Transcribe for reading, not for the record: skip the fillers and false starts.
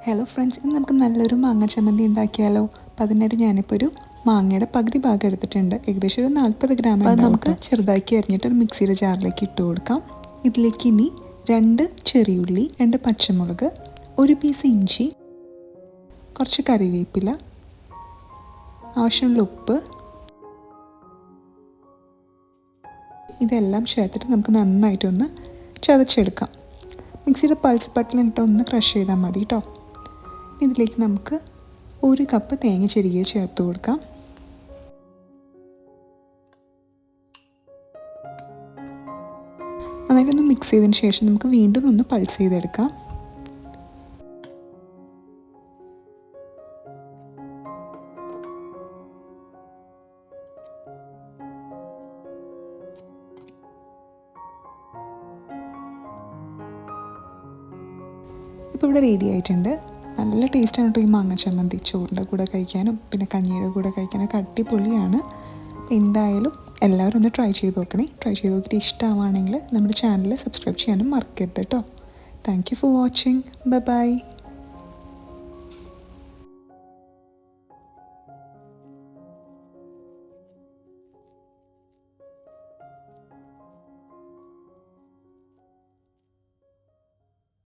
Hello friends, ഇന്ന് നമുക്ക് നല്ലൊരു മാങ്ങ ചമ്മന്തി ഉണ്ടാക്കിയാലോ. അപ്പോൾ അതിനായിട്ട് ഞാനിപ്പോൾ ഒരു മാങ്ങയുടെ പകുതി ഭാഗം എടുത്തിട്ടുണ്ട്. ഏകദേശം ഒരു 40 ഗ്രാം. അത് നമുക്ക് ചെറുതാക്കി അരിഞ്ഞിട്ട് ഒരു മിക്സിയുടെ ജാറിലേക്ക് ഇട്ട് കൊടുക്കാം. ഇതിലേക്ക് ഇനി 2 ചെറിയുള്ളി, 2 പച്ചമുളക്, 1 പീസ് ഇഞ്ചി, കുറച്ച് കറിവേപ്പില, ആവശ്യമുള്ള ഉപ്പ്, ഇതെല്ലാം ചേർത്തിട്ട് നമുക്ക് നന്നായിട്ടൊന്ന് ചതച്ചെടുക്കാം. മിക്സിയുടെ പൾസ് ബട്ടണിലിട്ട് ഒന്ന് ക്രഷ് ചെയ്താൽ മതി കേട്ടോ. ഇതിലേക്ക് നമുക്ക് 1 കപ്പ് തേങ്ങ ചെരുകിയത് ചേർത്ത് കൊടുക്കാം. നന്നായിട്ടൊന്ന് മിക്സ് ചെയ്തതിന് ശേഷം നമുക്ക് വീണ്ടും ഒന്ന് പൾസ് ചെയ്തെടുക്കാം. ഇപ്പോൾ ഇവിടെ റെഡി ആയിട്ടുണ്ട്. നല്ല ടേസ്റ്റാണ് കേട്ടോ ഈ മാങ്ങ ചമ്മന്തി. ചോറിൻ്റെ കൂടെ കഴിക്കാനും പിന്നെ കഞ്ഞിയുടെ കൂടെ കഴിക്കാനൊക്കെ അടിപൊളിയാണ്. എന്തായാലും എല്ലാവരും ഒന്ന് ട്രൈ ചെയ്ത് നോക്കണേ. ട്രൈ ചെയ്ത് നോക്കിയിട്ട് ഇഷ്ടമാണെങ്കിൽ നമ്മുടെ ചാനൽ സബ്സ്ക്രൈബ് ചെയ്യാനും മറക്കരുത് കേട്ടോ. Thank you for watching. By.